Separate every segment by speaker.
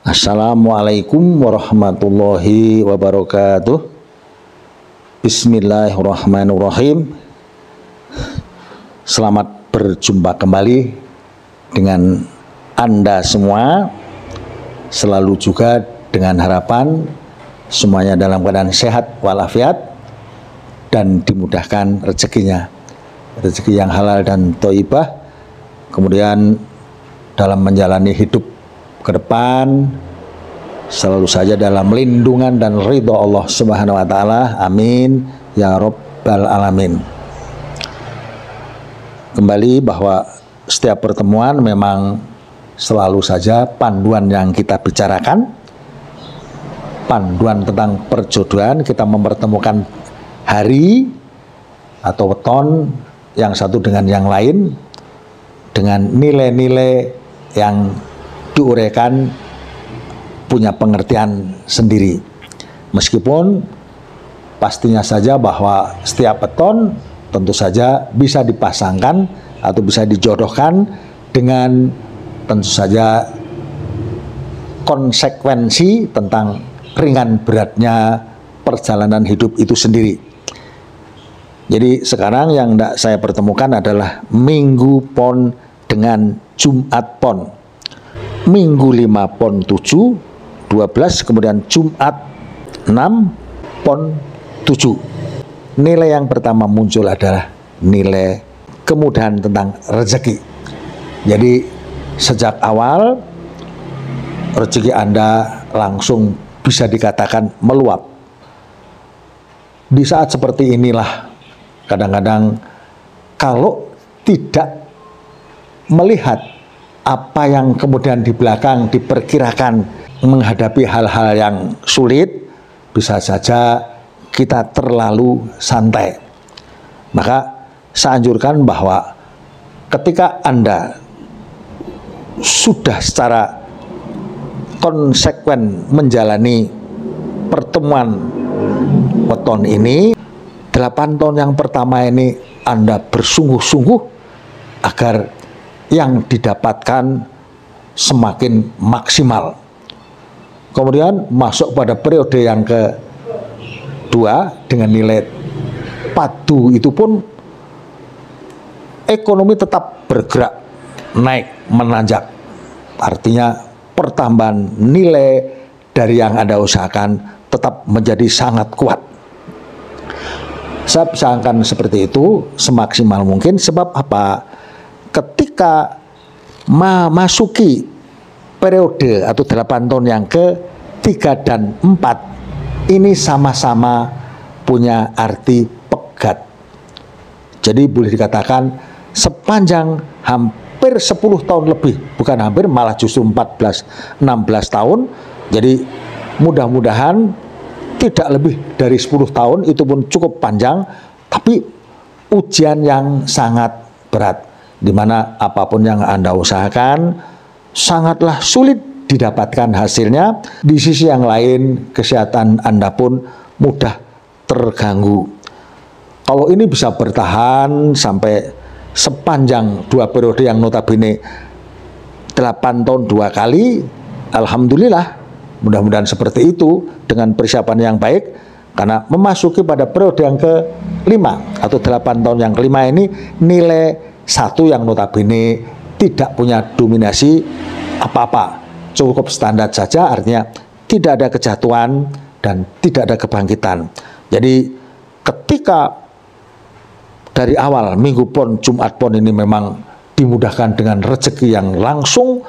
Speaker 1: Assalamualaikum warahmatullahi wabarakatuh. Bismillahirrahmanirrahim. Selamat berjumpa kembali dengan Anda semua. Selalu juga dengan harapan semuanya dalam keadaan sehat walafiat dan dimudahkan rezekinya, rezeki yang halal dan thayyibah. Kemudian dalam menjalani hidup ke depan selalu saja dalam lindungan dan ridho Allah Subhanahu wa taala. Amin ya rabbal alamin. Kembali bahwa setiap pertemuan memang selalu saja panduan yang kita bicarakan, panduan tentang perjodohan. Kita mempertemukan hari atau weton yang satu dengan yang lain dengan nilai-nilai yang diuraikan punya pengertian sendiri. Meskipun pastinya saja bahwa setiap weton tentu saja bisa dipasangkan atau bisa dijodohkan dengan tentu saja konsekuensi tentang ringan beratnya perjalanan hidup itu sendiri. Jadi sekarang yang saya pertemukan adalah Minggu Pon dengan Jumat Pon. Minggu 5 Pon 7, 12, kemudian Jumat 6 Pon 7. Nilai yang pertama muncul adalah nilai kemudahan tentang rezeki. Jadi sejak awal rezeki Anda langsung bisa dikatakan meluap. Di saat seperti inilah kadang-kadang kalau tidak melihat apa yang kemudian di belakang diperkirakan menghadapi hal-hal yang sulit, bisa saja kita terlalu santai. Maka saya anjurkan bahwa ketika Anda sudah secara konsekuen menjalani pertemuan weton ini, 8 tahun yang pertama ini Anda bersungguh-sungguh agar yang didapatkan semakin maksimal. Kemudian masuk pada periode yang kedua dengan nilai padu itu pun ekonomi tetap bergerak naik menanjak. Artinya pertambahan nilai dari yang Anda usahakan tetap menjadi sangat kuat. Saya usahakan seperti itu semaksimal mungkin. Sebab apa? Ketika memasuki periode atau 8 tahun yang ke-3 dan 4 ini sama-sama punya arti pegat. Jadi boleh dikatakan sepanjang hampir 10 tahun lebih, bukan hampir, malah justru 14-16 tahun. Jadi mudah-mudahan tidak lebih dari 10 tahun, itu pun cukup panjang, tapi ujian yang sangat berat, di mana apapun yang Anda usahakan sangatlah sulit didapatkan hasilnya. Di sisi yang lain kesehatan Anda pun mudah terganggu. Kalau ini bisa bertahan sampai sepanjang 2 periode yang notabene 8 tahun 2 kali, alhamdulillah, mudah-mudahan seperti itu dengan persiapan yang baik. Karena memasuki pada periode yang ke-5 atau 8 tahun yang ke-5 ini nilai 1 yang notabene tidak punya dominasi apa-apa, cukup standar saja, artinya tidak ada kejatuhan dan tidak ada kebangkitan. Jadi ketika dari awal Minggu Pon, Jumat Pon ini memang dimudahkan dengan rezeki yang langsung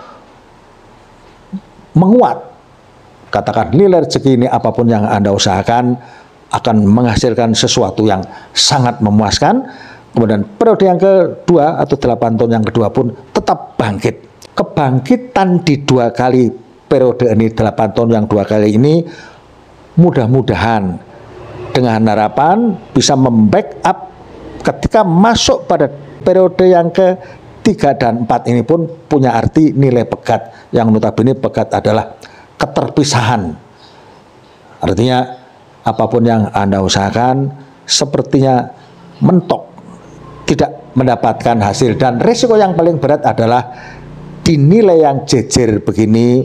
Speaker 1: menguat, katakan nilai rezeki ini apapun yang Anda usahakan akan menghasilkan sesuatu yang sangat memuaskan. Kemudian periode yang kedua atau 8 tahun yang kedua pun tetap bangkit. Kebangkitan di 2 kali periode ini, 8 tahun yang 2 kali ini, mudah-mudahan dengan harapan bisa membackup ketika masuk pada periode yang ke-3 dan 4 ini pun punya arti nilai pegat, yang notabene pegat adalah keterpisahan. Artinya apapun yang Anda usahakan sepertinya mentok, tidak mendapatkan hasil. Dan risiko yang paling berat adalah dinilai yang jejer begini,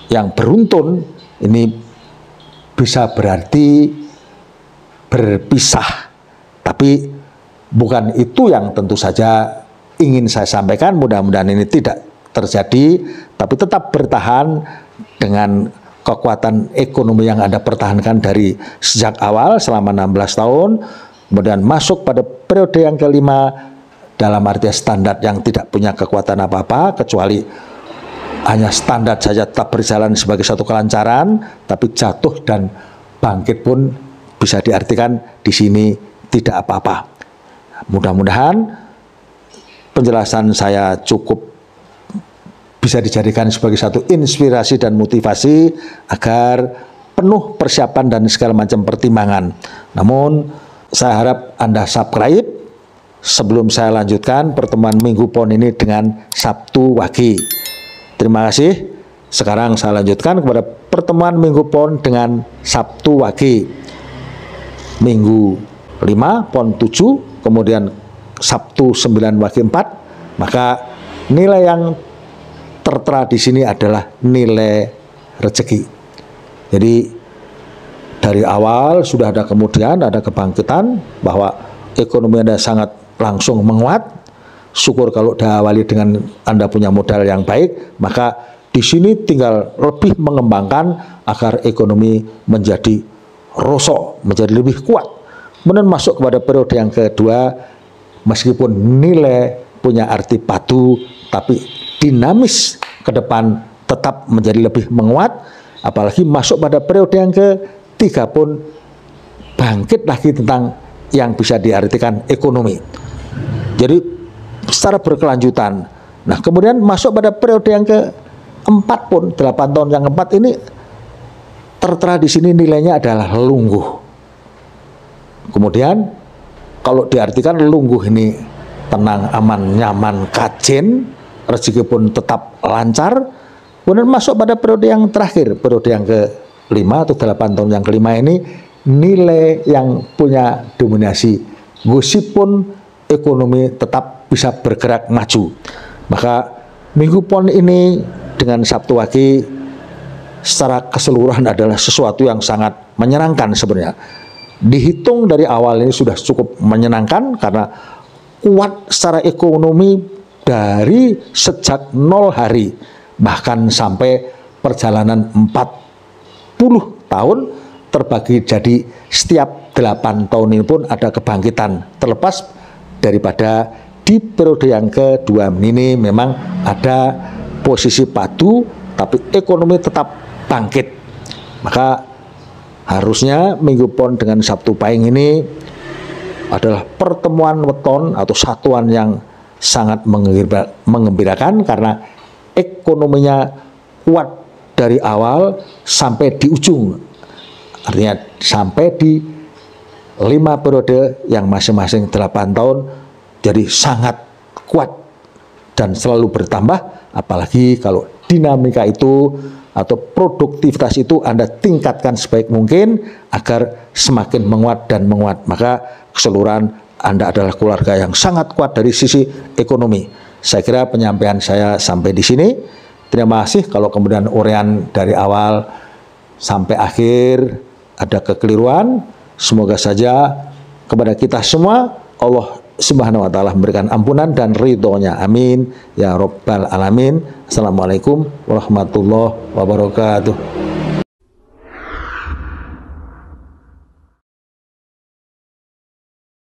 Speaker 1: yang beruntun ini bisa berarti berpisah. Tapi bukan itu yang tentu saja ingin saya sampaikan, mudah-mudahan ini tidak terjadi, tapi tetap bertahan dengan kekuatan ekonomi yang Anda pertahankan dari sejak awal selama 16 tahun, kemudian masuk pada periode yang kelima dalam arti standar yang tidak punya kekuatan apa-apa, kecuali hanya standar saja tetap berjalan sebagai satu kelancaran, tapi jatuh dan bangkit pun bisa diartikan di sini tidak apa-apa. Mudah-mudahan penjelasan saya cukup bisa dijadikan sebagai satu inspirasi dan motivasi agar penuh persiapan dan segala macam pertimbangan. Namun saya harap Anda subscribe sebelum saya lanjutkan pertemuan Minggu Pon ini dengan Sabtu Wage. Terima kasih. Sekarang saya lanjutkan kepada pertemuan Minggu Pon dengan Sabtu Wage. Minggu 5 Pon 7, kemudian Sabtu 9 Wage 4. Maka nilai yang tertera di sini adalah nilai rezeki. Jadi dari awal sudah ada kemudian ada kebangkitan bahwa ekonomi Anda sangat langsung menguat. Syukur kalau diawali dengan Anda punya modal yang baik, maka di sini tinggal lebih mengembangkan agar ekonomi menjadi rosok, menjadi lebih kuat. Kemudian masuk kepada periode yang kedua, meskipun nilai punya arti padu, tapi dinamis ke depan tetap menjadi lebih menguat, apalagi masuk pada periode yang ketiga pun bangkit lagi tentang yang bisa diartikan ekonomi. Jadi secara berkelanjutan. Nah, kemudian masuk pada periode yang keempat pun 8 tahun yang keempat ini tertera di sini nilainya adalah lungguh. Kemudian kalau diartikan lungguh ini tenang, aman, nyaman, kajen, rezeki pun tetap lancar. Kemudian masuk pada periode yang terakhir, periode yang kelima atau 8 tahun yang kelima ini nilai yang punya dominasi. Meskipun ekonomi tetap bisa bergerak maju. Maka Minggu Pon ini dengan Sabtu Wage secara keseluruhan adalah sesuatu yang sangat menyenangkan sebenarnya. Dihitung dari awal ini sudah cukup menyenangkan karena kuat secara ekonomi dari sejak 0 hari bahkan sampai perjalanan 40 tahun terbagi jadi setiap 8 tahun ini pun ada kebangkitan, terlepas daripada di periode yang kedua ini memang ada posisi padu tapi ekonomi tetap bangkit. Maka harusnya Minggu Pon dengan Sabtu Pahing ini adalah pertemuan weton atau satuan yang sangat mengembirakan karena ekonominya kuat dari awal sampai di ujung. Artinya sampai di 5 periode yang masing-masing 8 tahun jadi sangat kuat dan selalu bertambah, apalagi kalau dinamika itu atau produktivitas itu Anda tingkatkan sebaik mungkin agar semakin menguat dan menguat. Maka keseluruhan Anda adalah keluarga yang sangat kuat dari sisi ekonomi. Saya kira penyampaian saya sampai di sini. Terima kasih kalau kemudian uraian dari awal sampai akhir ada kekeliruan. Semoga saja kepada kita semua Allah Subhanahu wa ta'ala memberikan ampunan dan ridhonya. Amin ya rabbal alamin. Assalamualaikum warahmatullahi wabarakatuh.